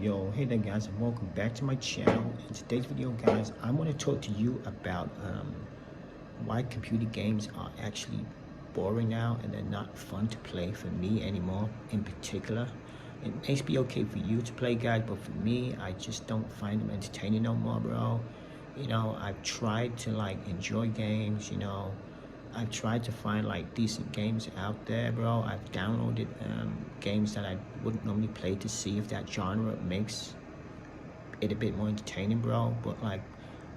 Yo, hey there guys, and welcome back to my channel. In today's video guys, I want to talk to you about why computer games are actually boring now and they're not fun to play for me anymore in particular. It may be okay for you to play guys, but for me, I just don't find them entertaining no more, bro. You know, I've tried to like enjoy games, you know, I've tried to find like decent games out there, bro. I've downloaded games that I wouldn't normally play to see if that genre makes it a bit more entertaining, bro. But like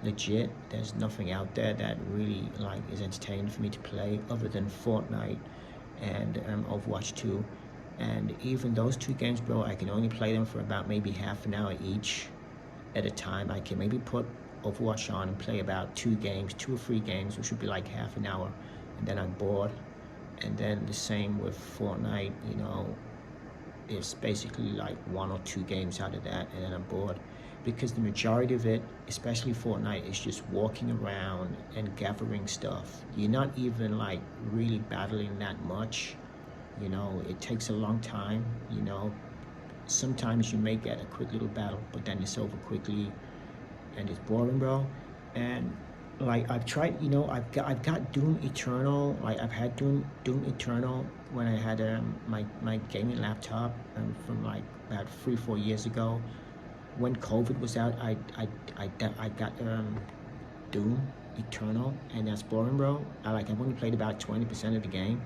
legit, there's nothing out there that really like is entertaining for me to play other than Fortnite and Overwatch 2. And even those two games, bro, I can only play them for about maybe half an hour each at a time. I can maybe put Overwatch on and play about 2 or 3 games, which would be like half an hour, and then I'm bored. And then the same with Fortnite, you know, it's basically like 1 or 2 games out of that, and then I'm bored. Because the majority of it, especially Fortnite, is just walking around and gathering stuff. You're not even like really battling that much, you know, it takes a long time, you know. Sometimes you may get a quick little battle, but then it's over quickly and it's boring, bro. And like I've tried, you know, I've got Doom Eternal. Like I've had Doom Eternal when I had my gaming laptop from like about 3-4 years ago. When COVID was out, I got Doom Eternal, and that's boring, bro. I've only played about 20% of the game.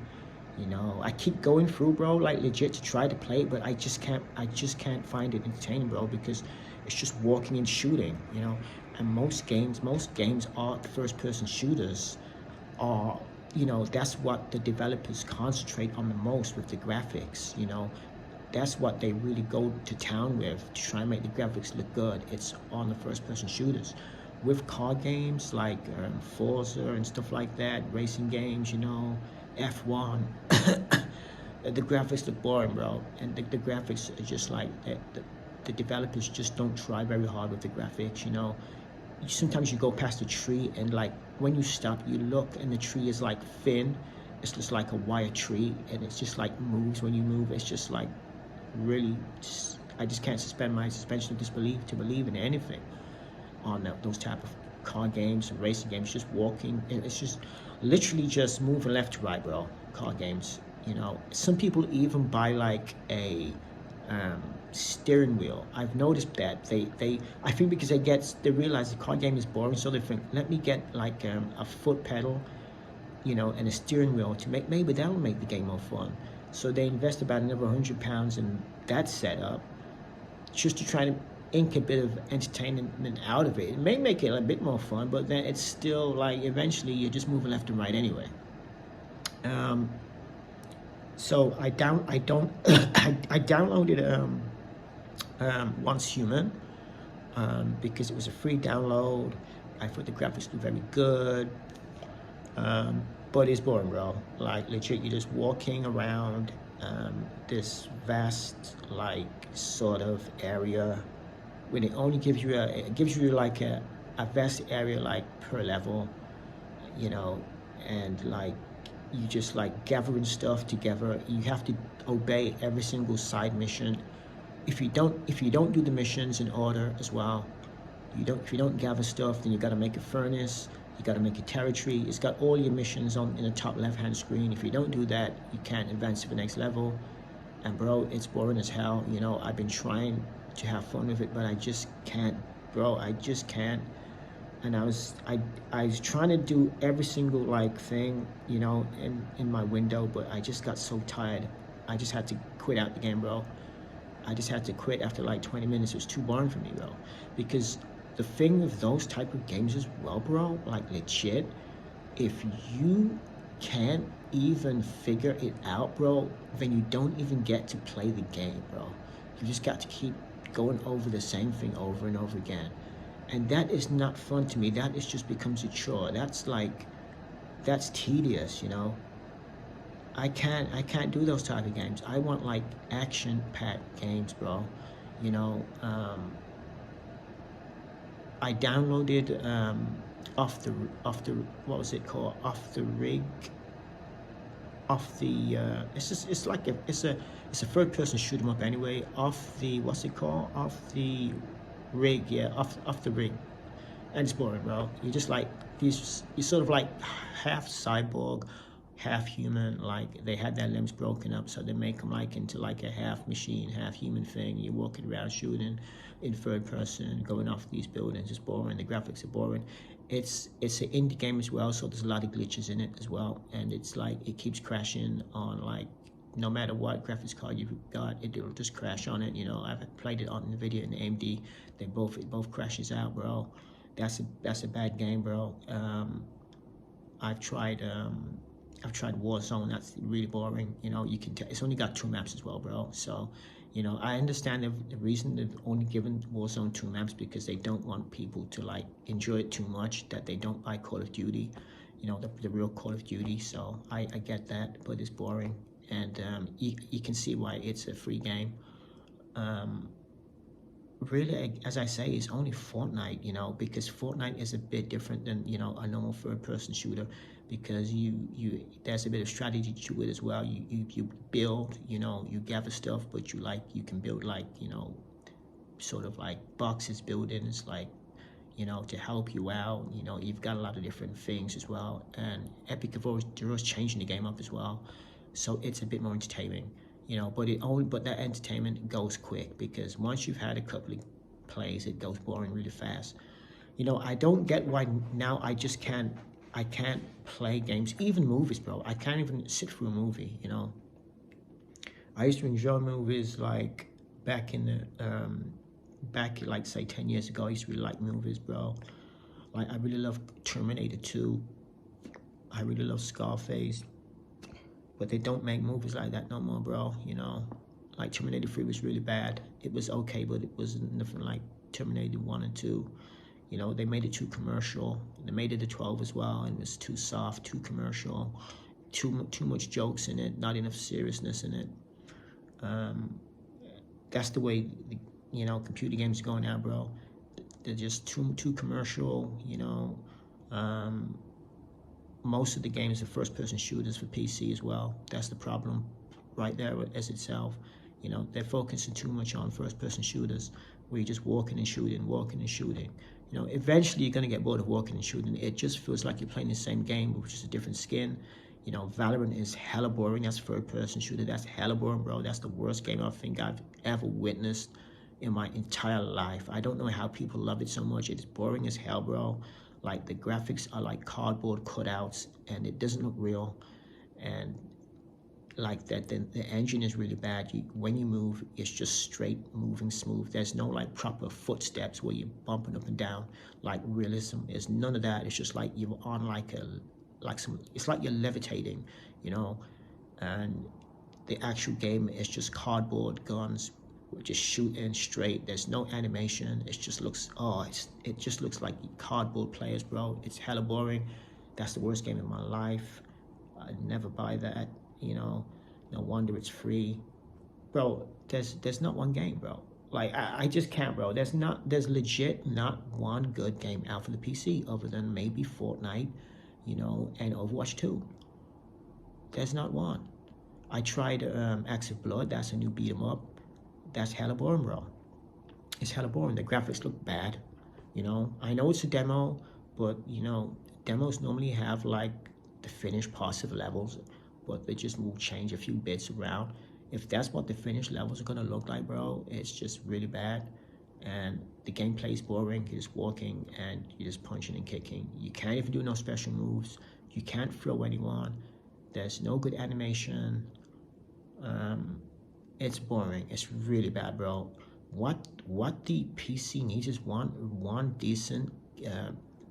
You know, I keep going through, bro, like legit to try to play, but I just can't find it entertaining, bro, because it's just walking and shooting, you know. And most games are first-person shooters. Are, you know, that's what the developers concentrate on the most with the graphics, you know. That's what they really go to town with to try and make the graphics look good. It's on the first-person shooters. With car games like Forza and stuff like that, racing games, you know, F1, the graphics look boring, bro. And the graphics are just like, the developers just don't try very hard with the graphics, you know. Sometimes you go past a tree and like when you stop, you look and the tree is like thin. It's just like a wire tree, and it's just like moves when you move. It's just like really, I just can't suspend my suspension of disbelief to believe in anything on those type of car games, racing games, just walking. It's just literally just moving left to right, bro. Car games, you know. Some people even buy like a steering wheel. I've noticed that I think because they realize the car game is boring, so they think, let me get like a foot pedal, you know, and a steering wheel to maybe that'll make the game more fun. So they invest about another £100 in that setup just to try to ink a bit of entertainment out of it. It may make it a bit more fun, but then it's still like eventually you're just moving left and right anyway. So I downloaded Once Human because it was a free download. I thought the graphics were very good, but it's boring, bro. Like legit, you're just walking around this vast like sort of area when it only gives you like a vast area like per level, you know, and like you just like gathering stuff together. You have to obey every single side mission. If you don't do the missions in order as well, if you don't gather stuff, then you got to make a furnace, you got to make a territory. It's got all your missions in the top left hand screen. If you don't do that, you can't advance to the next level. And bro, it's boring as hell, you know. I've been trying to have fun with it, but I just can't, bro. I just can't. And I was trying to do every single like thing, you know, in my window, but I just got so tired. I just had to quit out the game, bro. I just had to quit after like 20 minutes. It was too boring for me, bro. Because the thing with those type of games as well, bro, like legit, if you can't even figure it out, bro, then you don't even get to play the game, bro. You just got to keep going over the same thing over and over again. And that is not fun to me. That is just becomes a chore. That's tedious, you know. I can't do those type of games. I want like action-packed games, bro. You know, I downloaded off the what was it called? Off the rig. It's It's a third person shoot 'em up anyway, off the, what's it called? Off the rig, yeah, off the rig. And it's boring, bro. You're just like these. You're sort of like half cyborg, half human. Like they had their limbs broken up, so they make them like into like a half machine, half human thing. You're walking around shooting in third person, going off these buildings. It's boring. The graphics are boring. It's an indie game as well, so there's a lot of glitches in it as well, and it's like it keeps crashing on like no matter what graphics card you've got, it'll just crash on it. You know, I've played it on NVIDIA and AMD. It both crashes out, bro. That's a bad game, bro. I've tried Warzone. That's really boring. You know, you can it's only got 2 maps as well, bro. So, you know, I understand the reason they've only given Warzone 2 maps because they don't want people to like enjoy it too much that they don't like Call of Duty. You know, the real Call of Duty. So I get that, but it's boring, and you can see why it's a free game. Really, as I say, it's only Fortnite, you know, because Fortnite is a bit different than, you know, a normal third-person shooter, because there's a bit of strategy to it as well. You build, you know, you gather stuff, but you can build like, you know, sort of like boxes, buildings, like, you know, to help you out. You know, you've got a lot of different things as well, and Epic they're always changing the game up as well, so it's a bit more entertaining. You know, but that entertainment goes quick, because once you've had a couple of plays, it goes boring really fast. You know, I don't get why now I can't play games, even movies, bro. I can't even sit through a movie. You know, I used to enjoy movies like back in the back like say 10 years ago. I used to really like movies, bro. Like I really love Terminator 2. I really love Scarface. But they don't make movies like that no more, bro. You know, like Terminator 3 was really bad. It was okay, but it was nothing like Terminator 1 and 2. You know, they made it too commercial. They made it a 12 as well, and it was too soft, too commercial, too much jokes in it, not enough seriousness in it. That's the way, you know, computer games are going now, bro. They're just too commercial, you know. Most of the games are first-person shooters for PC as well. That's the problem right there as itself. You know, they're focusing too much on first-person shooters where you're just walking and shooting, walking and shooting. You know, eventually you're going to get bored of walking and shooting. It just feels like you're playing the same game, which is a different skin. You know, Valorant is hella boring. That's third-person shooter. That's hella boring, bro. That's the worst game I think I've ever witnessed in my entire life. I don't know how people love it so much. It's boring as hell, bro. Like the graphics are like cardboard cutouts, and it doesn't look real, and like that the engine is really bad. When you move, it's just straight moving smooth. There's no like proper footsteps where you're bumping up and down like realism. There's none of that. It's just like you're on it's like you're levitating, you know. And the actual game is just cardboard guns, just shooting straight. There's no animation. It just looks it just looks like cardboard players, bro. It's hella boring. That's the worst game in my life. I'd never buy that, you know. No wonder it's free, bro. There's not one game, bro. Like I just can't, bro. There's legit not one good game out for the PC other than maybe Fortnite, you know, and Overwatch 2. There's not one. I tried Axe of Blood. That's a new beat 'em up. That's hella boring, bro. It's hella boring. The graphics look bad. You know, I know it's a demo, but you know, demos normally have like the finished parts of levels, but they just will change a few bits around. If that's what the finished levels are gonna look like, bro, it's just really bad. And the gameplay is boring. You're just walking and you're just punching and kicking. You can't even do no special moves. You can't throw anyone. There's no good animation. It's boring. It's really bad, bro. What the PC needs is one decent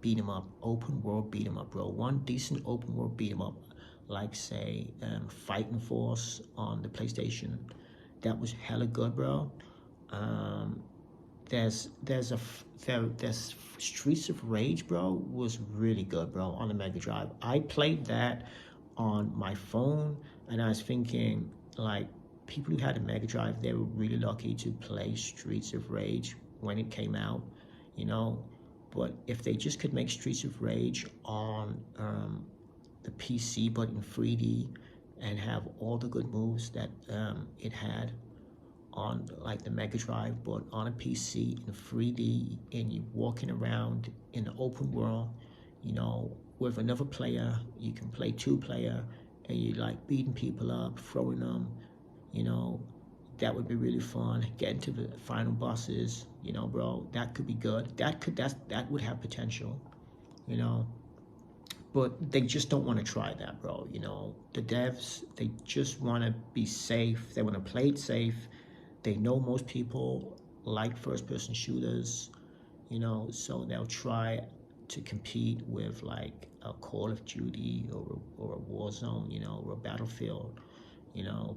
beat 'em up, open world beat 'em up, bro. One decent open world beat 'em up, like say Fighting Force on the PlayStation. That was hella good, bro. There's Streets of Rage, bro, was really good, bro, on the Mega Drive. I played that on my phone, and I was thinking, like, people who had a Mega Drive, they were really lucky to play Streets of Rage when it came out, you know. But if they just could make Streets of Rage on the PC, but in 3D, and have all the good moves that it had on like the Mega Drive, but on a PC in 3D, and you walking around in the open world, you know, with another player. You can play 2-player, and you like beating people up, throwing them, you know. That would be really fun. Getting to the final bosses, you know, bro. That could be good. That would have potential, you know. But they just don't want to try that, bro. You know, the devs, they just want to be safe. They want to play it safe. They know most people like first-person shooters, you know, so they'll try to compete with like a Call of Duty or a Warzone, you know, or a Battlefield, you know.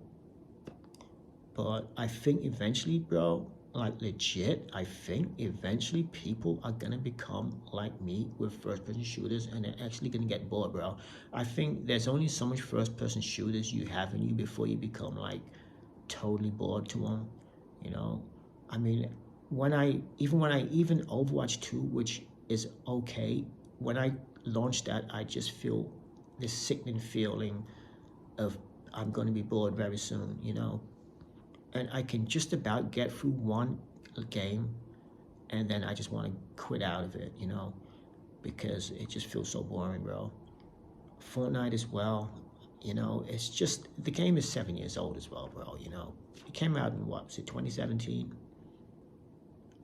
But I think eventually, bro, like legit, I think eventually people are gonna become like me with first-person shooters, and they're actually gonna get bored, bro. I think there's only so much first-person shooters you have in you before you become like totally bored to them, you know. I mean, even Overwatch 2, which is okay, when I launched that, I just feel this sickening feeling of I'm going to be bored very soon, you know. And I can just about get through one game, and then I just want to quit out of it, you know, because it just feels so boring, bro. Fortnite as well, you know, it's just, the game is 7 years old as well, bro, you know. It came out in, what was it, 2017?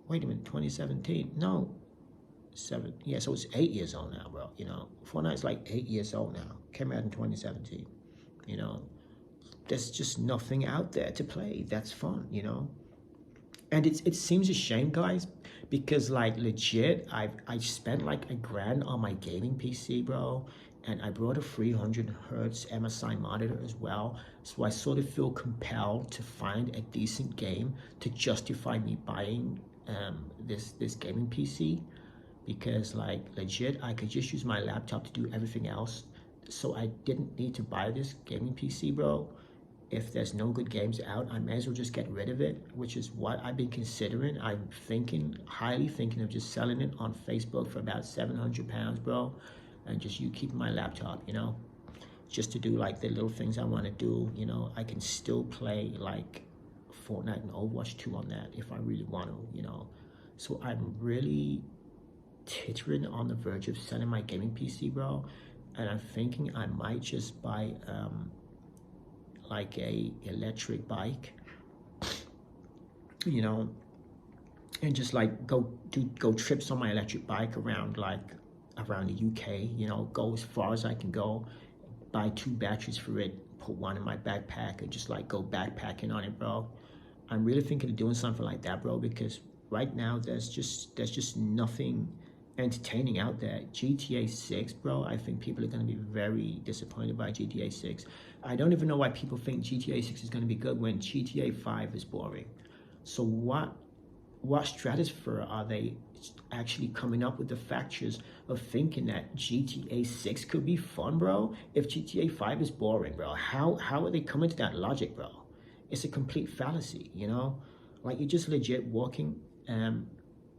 Wait a minute, 2017? No, yeah, so it's 8 years old now, bro, you know. Fortnite's like 8 years old now. Came out in 2017, you know. There's just nothing out there to play that's fun, you know. And it seems a shame, guys, because like legit, I spent like $1,000 on my gaming PC, bro, and I brought a 300 hertz MSI monitor as well. So I sort of feel compelled to find a decent game to justify me buying this gaming PC, because like legit, I could just use my laptop to do everything else. So I didn't need to buy this gaming PC, bro. If there's no good games out, I may as well just get rid of it, which is what I've been considering. I'm highly thinking of just selling it on Facebook for about £700, bro, and just you keeping my laptop, you know, just to do like the little things I want to do, you know. I can still play like Fortnite and Overwatch 2 on that if I really want to, you know. So I'm really tittering on the verge of selling my gaming PC, bro, and I'm thinking I might just buy like a electric bike, you know, and just like go trips on my electric bike around around the UK, you know, go as far as I can go, buy 2 batteries for it, put one in my backpack, and just like go backpacking on it, bro. I'm really thinking of doing something like that, bro, because right now there's just nothing entertaining out there. GTA 6, bro, I think people are going to be very disappointed by GTA 6. I don't even know why people think GTA 6 is going to be good when GTA 5 is boring. So what stratosphere are they actually coming up with the factors of thinking that GTA 6 could be fun, bro, if GTA 5 is boring, bro? How are they coming to that logic, bro? It's a complete fallacy, you know? Like, you're just legit walking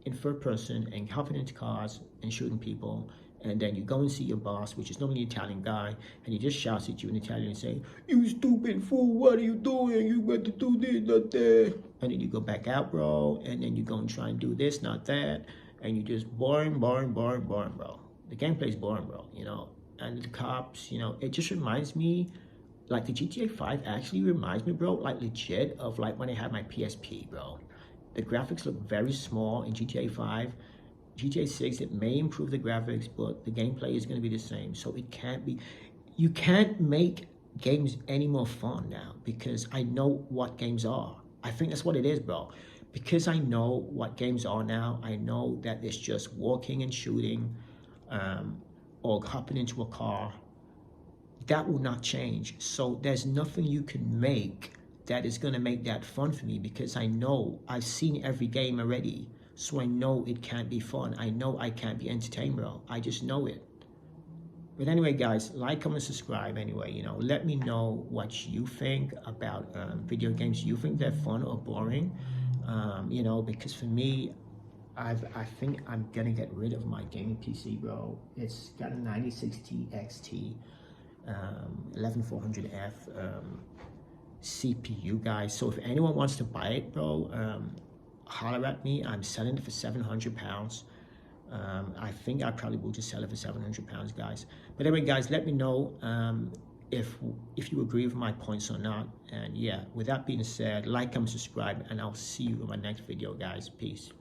in third person and hopping into cars and shooting people, and then you go and see your boss, which is normally an Italian guy, and he just shouts at you in Italian and say, "You stupid fool, what are you doing? You got to do this, not that." And then you go back out, bro, and then you go and try and do this, not that, and you just boring, bro. The gameplay's boring, bro, you know. And the cops, you know, it just reminds me, like the GTA 5 actually reminds me, bro, like legit of like when I had my PSP, bro. The graphics look very small in GTA 5. GTA 6, it may improve the graphics, but the gameplay is going to be the same. So it can't be, you can't make games any more fun now, because I know what games are. I think that's what it is, bro. Because I know what games are now, I know that it's just walking and shooting, or hopping into a car. That will not change. So there's nothing you can make that is going to make that fun for me, because I know I've seen every game already. So I know it can't be fun. I know I can't be entertained, bro. I just know it. But anyway, guys, like, comment, subscribe anyway, you know. Let me know what you think about video games. You think they're fun or boring? You know, because for me, I think I'm going to get rid of my gaming PC, bro. It's got a 9060 XT. 11400F CPU, guys. So if anyone wants to buy it, bro, holler at me. I'm selling it for 700 pounds. I think I probably will just sell it for 700 pounds, guys. But anyway, guys, let me know if you agree with my points or not. And yeah, with that being said, like, comment, subscribe, and I'll see you in my next video, guys. Peace.